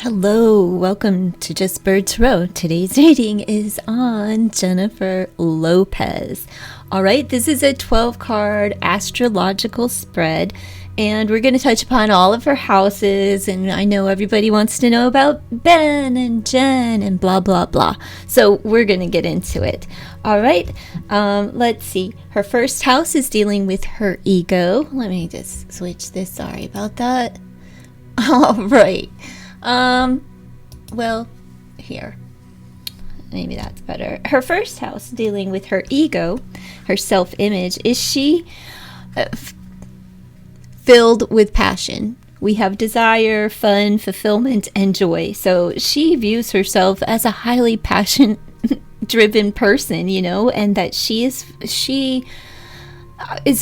Hello, welcome to Just Birds Row. Today's reading is on Jennifer Lopez. All right, this is a 12-card astrological spread, and we're going to touch upon all of her houses, and I know everybody wants to know about Ben and Jen and blah, blah, blah. So we're going to get into it. All right, let's see. Her first house is dealing with her ego. Let me just switch this. Sorry about that. All right. Well, here. Maybe that's better. Her first house, dealing with her ego, her self-image, is she filled with passion? We have desire, fun, fulfillment, and joy. So she views herself as a highly passion-driven person, and that she is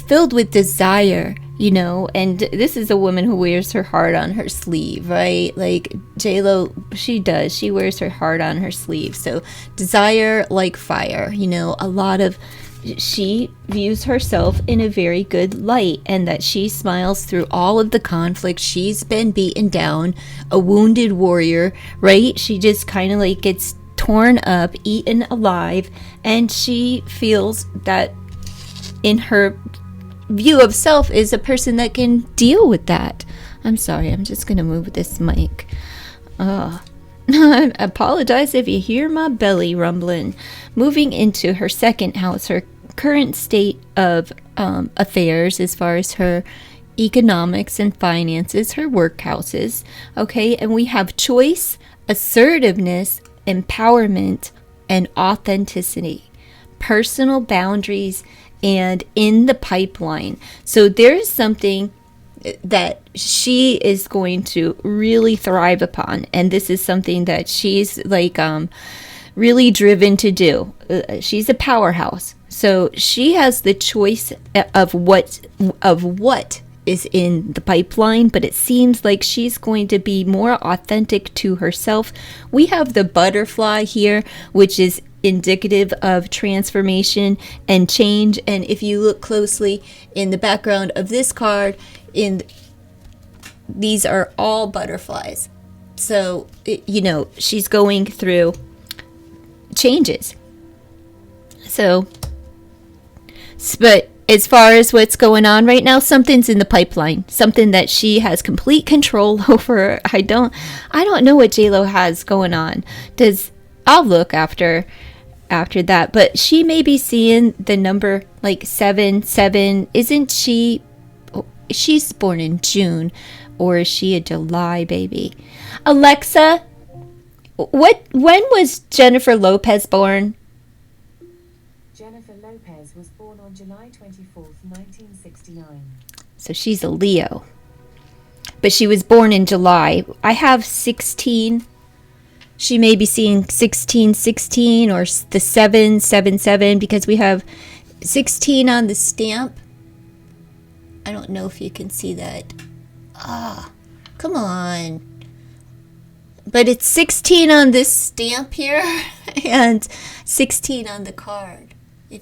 filled with desire. And this is a woman who wears her heart on her sleeve, right? Like J-Lo, she wears her heart on her sleeve. So desire like fire, she views herself in a very good light, and that she smiles through all of the conflict. She's been beaten down, a wounded warrior, right? She just kind of like gets torn up, eaten alive, and she feels that in her view of self is a person that can deal with that. I'm sorry, I'm just going to move this mic. I apologize if you hear my belly rumbling. Moving into her second house, her current state of affairs as far as her economics and finances, her work houses. Okay, and we have choice, assertiveness, empowerment, and authenticity, personal boundaries, and in the pipeline. So there's something that she is going to really thrive upon, and this is something that she's like really driven to do. She's a powerhouse, so she has the choice of what is in the pipeline, but it seems like she's going to be more authentic to herself. We have the butterfly here, which is indicative of transformation and change. And if you look closely in the background of this card, these are all butterflies. So, she's going through changes. But as far as what's going on right now, something's in the pipeline, something that she has complete control over. I don't know what J-Lo has going on. I'll look after that, but she may be seeing the number like 7. Isn't she's born in June, or is she a July baby? Alexa, when was Jennifer Lopez born? Jennifer Lopez was born on July 24th, 1969. So she's a Leo, but she was born in July. I have 16. She may be seeing 1616 or the 777, because we have 16 on the stamp. I don't know if you can see that. Come on. But it's 16 on this stamp here and 16 on the card.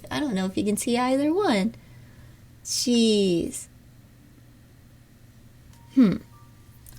I don't know if you can see either one. Jeez.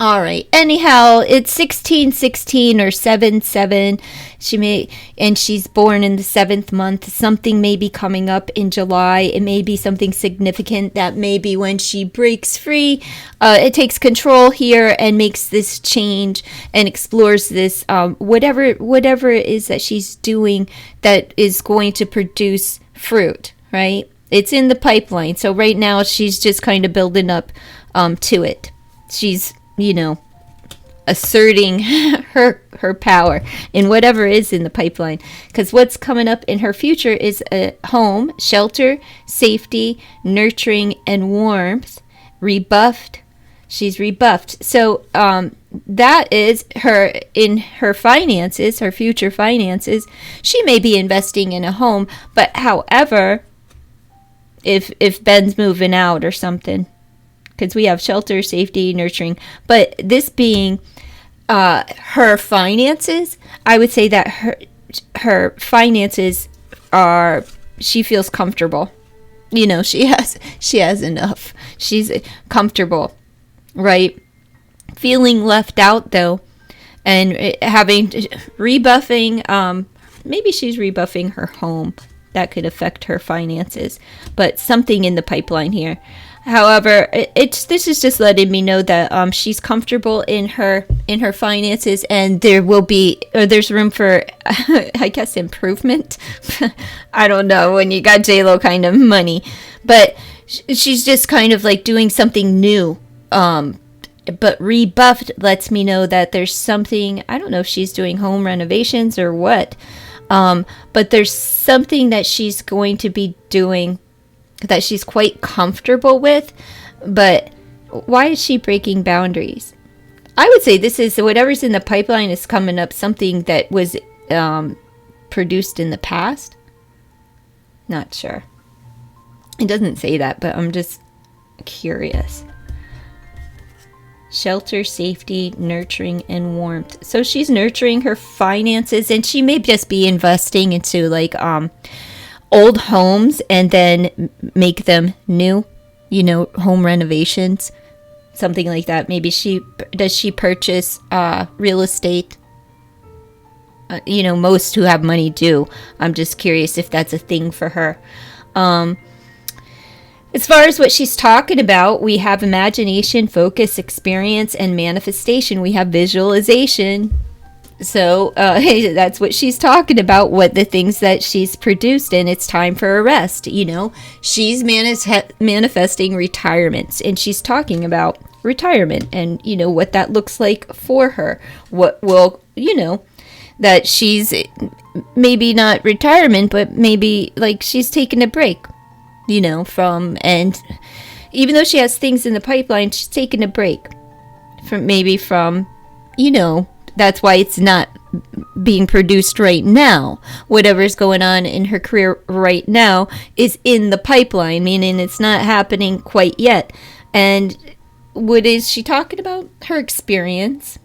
All right. Anyhow, it's 1616 or 77. She's born in the 7th month. Something may be coming up in July. It may be something significant that maybe when she breaks free, it takes control here and makes this change and explores this, whatever it is that she's doing that is going to produce fruit, right? It's in the pipeline. So right now she's just kind of building up to it. She's asserting her power in whatever is in the pipeline, because what's coming up in her future is a home, shelter, safety, nurturing, and warmth. Rebuffed. She's rebuffed. So that is her in her finances, her future finances. She may be investing in a home, but however, if Ben's moving out or something, because we have shelter, safety, nurturing. But this being her finances, I would say that her finances she feels comfortable. She has enough. She's comfortable, right? Feeling left out, though, and rebuffing, maybe she's rebuffing her home. That could affect her finances, but something in the pipeline here. However, this is just letting me know that she's comfortable in her finances, and there's room for I guess improvement. I don't know, when you got J-Lo kind of money, but she's just kind of like doing something new. But rebuffed lets me know that there's something, I don't know if she's doing home renovations or what, but there's something that she's going to be doing that she's quite comfortable with. But why is she breaking boundaries? I would say this is whatever's in the pipeline is coming up, something that was produced in the past. Not sure. It doesn't say that, but I'm just curious. Shelter, safety, nurturing, and warmth. So she's nurturing her finances, and she may just be investing into like old homes and then make them new, home renovations, something like that. Maybe she purchase real estate. Most who have money do. I'm just curious if that's a thing for her. As far as what she's talking about, we have imagination, focus, experience, and manifestation. We have visualization. So that's what she's talking about, what the things that she's produced, and it's time for a rest. She's manifesting retirements, and she's talking about retirement and, what that looks like for her. What will, that she's maybe not retirement, but maybe like she's taking a break. And even though she has things in the pipeline, she's taking a break from, that's why it's not being produced right now. Whatever's going on in her career right now is in the pipeline, meaning it's not happening quite yet. And what is she talking about? Her experience,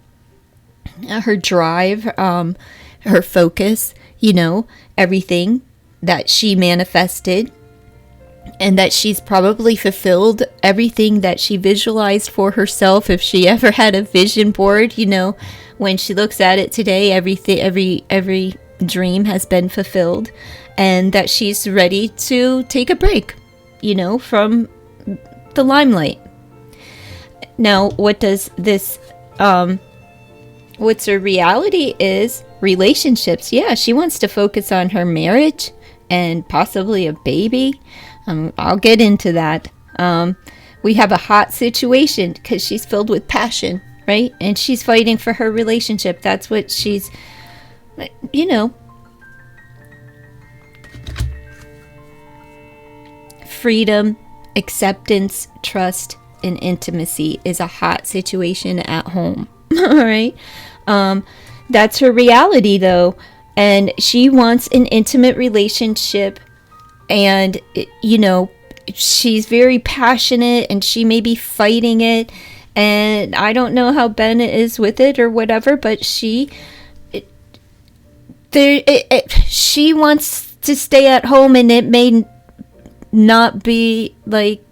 her drive, her focus, everything that she manifested. And that she's probably fulfilled everything that she visualized for herself. If she ever had a vision board, when she looks at it today, every dream has been fulfilled, and that she's ready to take a break, from the limelight. Now, what does this? What's her reality is relationships. Yeah, she wants to focus on her marriage and possibly a baby. I'll get into that. We have a hot situation because she's filled with passion, right? And she's fighting for her relationship. That's what she's, freedom, acceptance, trust, and intimacy is a hot situation at home. All right. That's her reality, though. And she wants an intimate relationship. And, she's very passionate, and she may be fighting it. And I don't know how Ben is with it or whatever, but she wants to stay at home, and it may not be like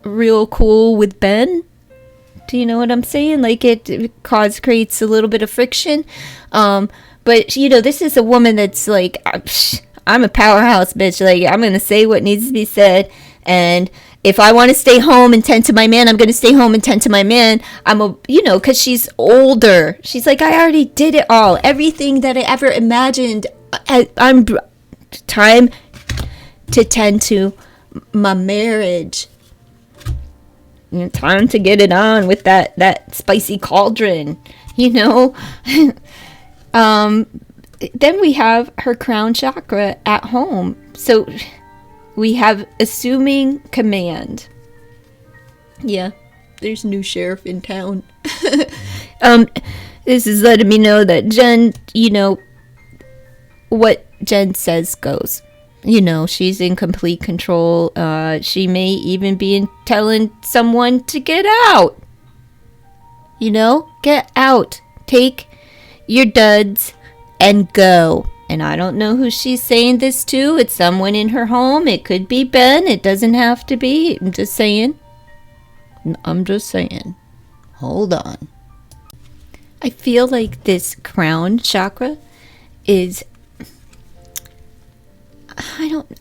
real cool with Ben. Do you know what I'm saying? Like it creates a little bit of friction. But this is a woman that's like, I'm a powerhouse, bitch. Like, I'm going to say what needs to be said. And if I want to stay home and tend to my man, I'm going to stay home and tend to my man. Because she's older. She's like, I already did it all. Everything that I ever imagined. I'm time to tend to my marriage. Time to get it on with that spicy cauldron. Then we have her crown chakra at home. So we have assuming command. Yeah, there's a new sheriff in town. This is letting me know that Jen, what Jen says goes. She's in complete control. She may even be telling someone to get out. Get out. Take your duds and go. And I don't know who she's saying this to. It's someone in her home. It could be Ben. It doesn't have to be. I'm just saying. Hold on. I feel like this crown chakra is, I don't,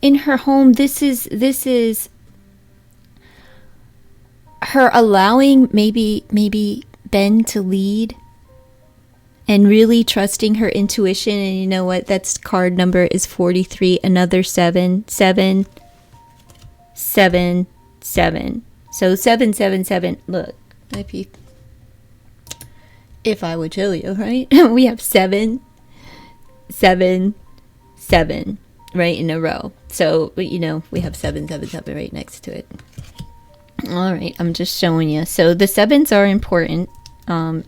in her home, this is her allowing maybe Ben to lead and really trusting her intuition. And you know what? That's card number is 43, another 7, 7, 7, 7. So 777. Look, if I would tell you, right? We have 7, 7, 7 right in a row. So, you know, we have 777 right next to it. All right, I'm just showing you. So the 7s are important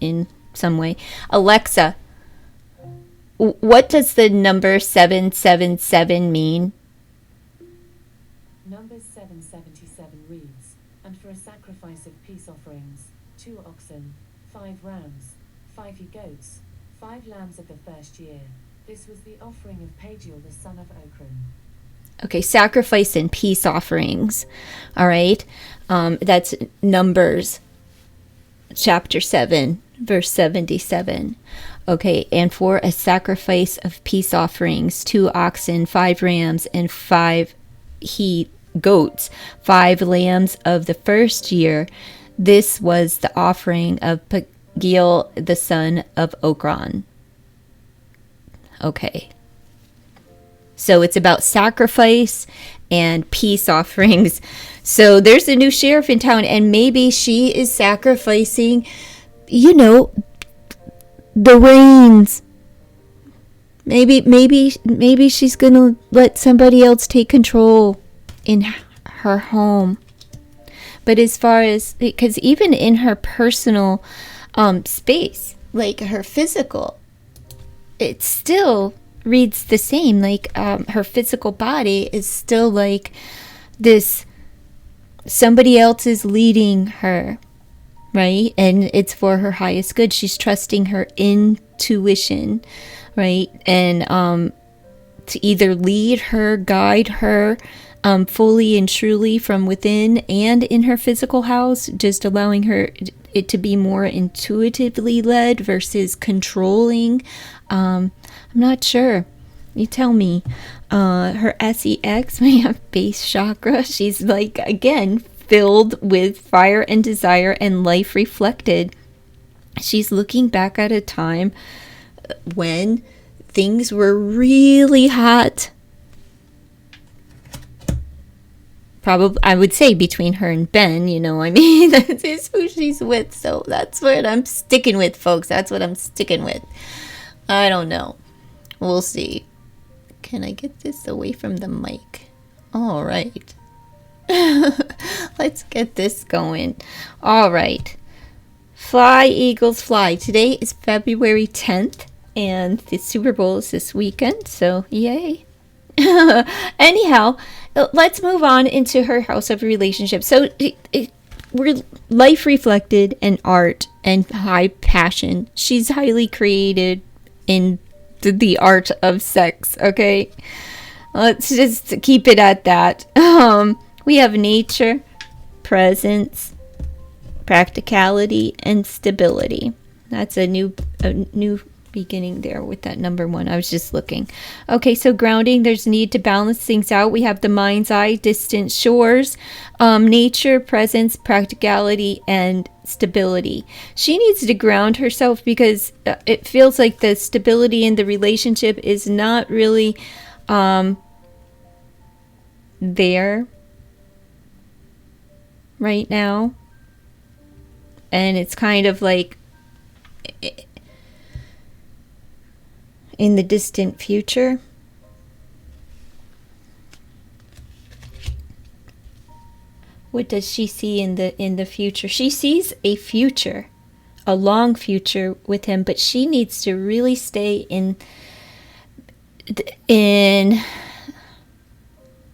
in some way. Alexa, what does the number 777 mean? Number 777 reads, and for a sacrifice of peace offerings, 2 oxen, 5 rams, 5 he-goats, 5 lambs of the first year. This was the offering of Pagiel the son of Okran. Okay, sacrifice and peace offerings. All right, that's Numbers chapter 7, verse 77. Okay, and for a sacrifice of peace offerings, 2 oxen, 5 rams, and 5 he-goats, 5 lambs of the first year. This was the offering of Pagiel the son of Okran. Okay. So it's about sacrifice and peace offerings. So there's a new sheriff in town, and maybe she is sacrificing, you know, the reins. Maybe she's gonna let somebody else take control in her home. But as far as, because even in her personal space, like her physical, it still reads the same. Like her physical body is still like this, somebody else is leading her, right? And it's for her highest good. She's trusting her intuition, right? And to either lead her, guide her fully and truly from within and in her physical house, just allowing her it to be more intuitively led versus controlling. I'm not sure. You tell me. Her SEX, we have base chakra. She's like, again, filled with fire and desire and life reflected. She's looking back at a time when things were really hot. Probably, I would say between her and Ben, you know, I mean, that is who she's with. So that's what I'm sticking with, folks. That's what I'm sticking with. I don't know. We'll see. Can I get this away from the mic? All right. Let's get this going. All right. Fly, Eagles, fly. Today is February 10th, and the Super Bowl is this weekend, so yay. Anyhow, let's move on into her house of relationships. So we're life reflected and art and high passion. She's highly created in the art of sex, okay? Let's just keep it at that. We have nature, presence, practicality, and stability. That's a new beginning there with that number 1. I was just looking. Okay, so grounding, there's need to balance things out. We have the mind's eye, distant shores, nature, presence, practicality, and stability. She needs to ground herself because it feels like the stability in the relationship is not really there right now. And it's kind of like in the distant future. What does she see in the future? She sees a future, a long future with him, but she needs to really stay in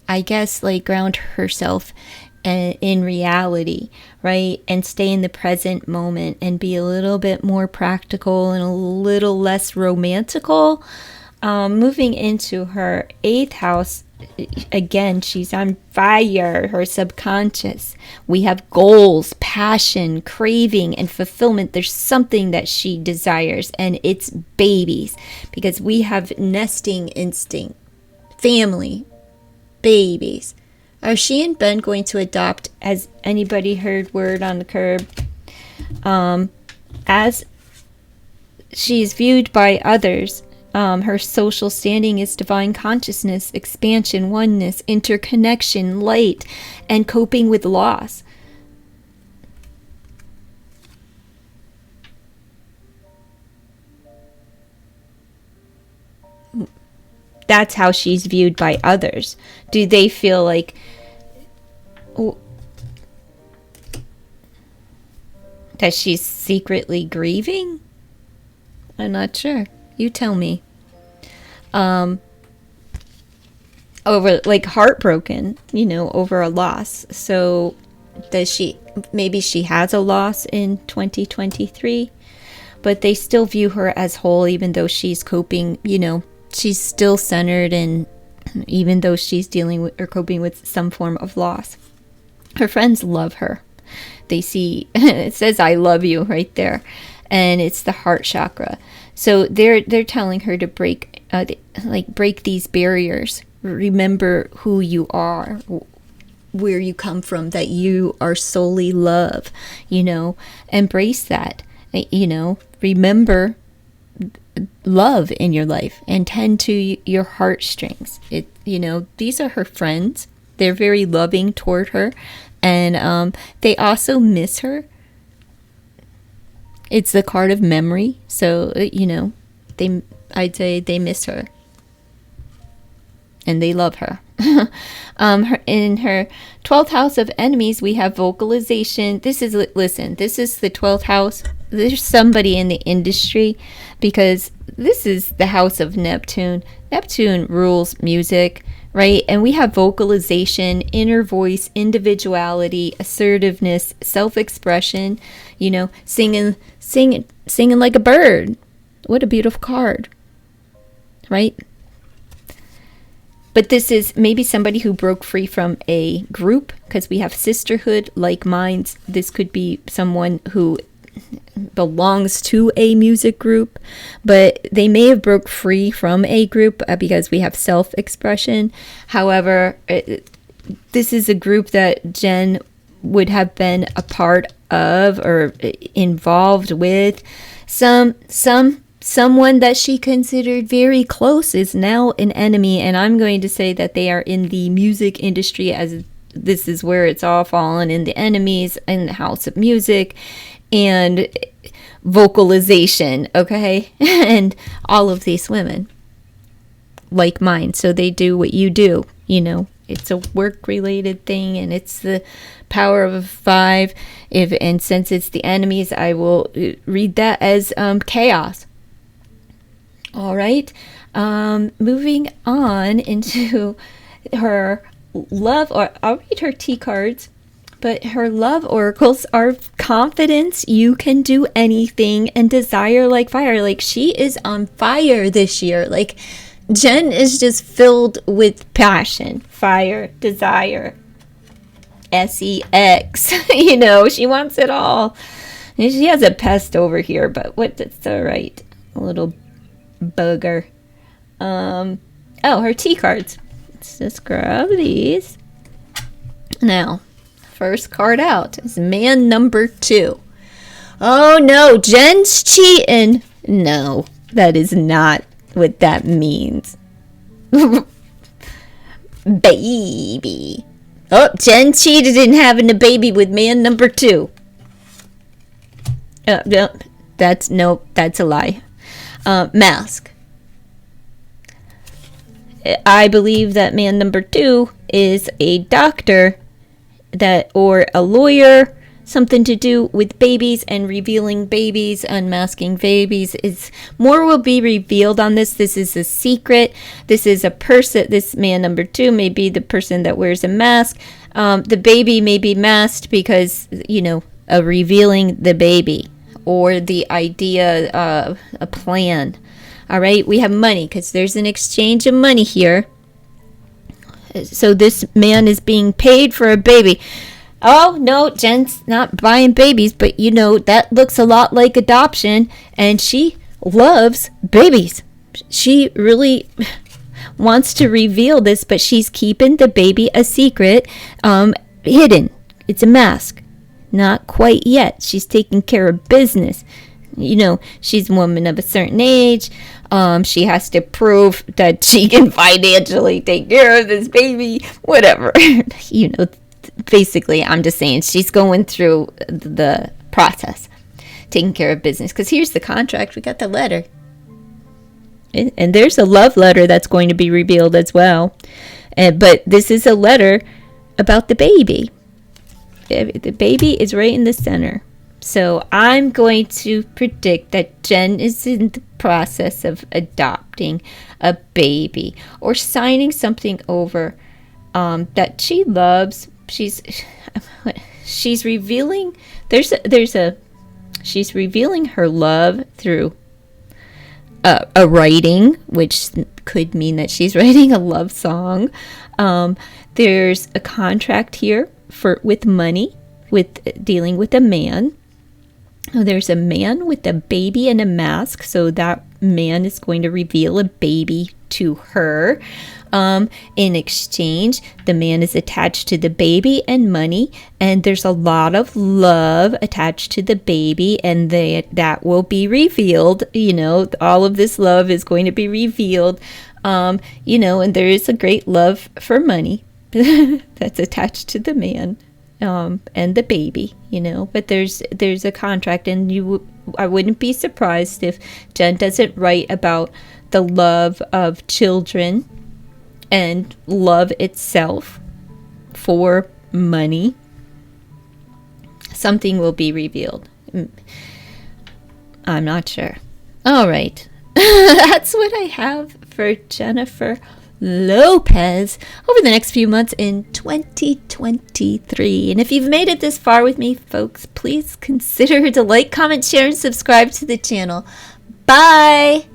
I guess, like, ground herself in reality, right? And stay in the present moment and be a little bit more practical and a little less romantical. Moving into her 8th house, again, she's on fire, her subconscious. We have goals, passion, craving, and fulfillment. There's something that she desires, and it's babies, because we have nesting instinct, family, babies. Are she and Ben going to adopt? Has anybody heard word on the curb? As she's viewed by others, her social standing is divine consciousness, expansion, oneness, interconnection, light, and coping with loss. That's how she's viewed by others. Do they feel like that she's secretly grieving? I'm not sure. You tell me. Over, like, heartbroken, over a loss. So maybe she has a loss in 2023, but they still view her as whole, even though she's coping, she's still centered, and even though she's dealing with or coping with some form of loss. Her friends love her. They see, it says, "I love you" right there. And it's the heart chakra. So they're telling her to break these barriers. Remember who you are, where you come from, that you are solely love, embrace that, remember love in your life and tend to your heartstrings. These are her friends. They're very loving toward her, and they also miss her. It's the card of memory, so I'd say they miss her, and they love her. In her 12th house of enemies, we have vocalization. This is the 12th house. There's somebody in the industry, because this is the house of Neptune. Neptune rules music, right? And we have vocalization, inner voice, individuality, assertiveness, self-expression, singing like a bird. What a beautiful card, right? But this is maybe somebody who broke free from a group, because we have sisterhood, like minds. This could be someone who belongs to a music group, but they may have broke free from a group because we have self-expression. However, this is a group that Jen would have been a part of or involved with. Someone that she considered very close is now an enemy, and I'm going to say that they are in the music industry, as this is where it's all fallen, in the enemies, in the house of music and vocalization, okay? And all of these women, like mine, so they do what you do, It's a work-related thing, and it's the power of 5. And since it's the enemies, I will read that as chaos. All right. Moving on into her love, or I'll read her T cards, but her love oracles are confidence, you can do anything, and desire like fire. Like, she is on fire this year. Like, Jen is just filled with passion, fire, desire, sex. She wants it all. And she has a pest over here, but it's all right. A little bugger. Her T cards. Let's just grab these. Now, first card out is man number 2. Oh no, Jen's cheating. No, that is not what that means. Baby. Oh, Jen cheated in having a baby with man number 2. No, that's a lie. Mask. I believe that man number 2 is a doctor or a lawyer, something to do with babies and revealing babies, unmasking babies. More will be revealed on this. This is a secret. This is a person. This man number 2 may be the person that wears a mask. The baby may be masked because, of revealing the baby, or the idea of a plan. All right, we have money, because there's an exchange of money here. So this man is being paid for a baby. Oh, no, Jen's not buying babies, but that looks a lot like adoption, and she loves babies. She really wants to reveal this, but she's keeping the baby a secret, hidden. It's a mask. Not quite yet. She's taking care of business. She's a woman of a certain age. She has to prove that she can financially take care of this baby, whatever. Basically, I'm just saying she's going through the process, taking care of business. Because here's the contract. We got the letter. And there's a love letter that's going to be revealed as well. But this is a letter about the baby. The baby is right in the center. So I'm going to predict that Jen is in the process of adopting a baby or signing something over that she loves. She's revealing she's revealing her love through a writing, which could mean that she's writing a love song. There's a contract here with money, with dealing with a man. There's a man with a baby and a mask, so that man is going to reveal a baby to her. In exchange, the man is attached to the baby and money, and there's a lot of love attached to the baby, and that will be revealed. All of this love is going to be revealed. And there is a great love for money that's attached to the man. And the baby, but there's a contract, and I wouldn't be surprised if Jen doesn't write about the love of children and love itself for money. Something will be revealed. I'm not sure. All right. That's what I have for Jennifer Lopez over the next few months in 2023. And if you've made it this far with me, folks, please consider to like, comment, share, and subscribe to the channel. Bye!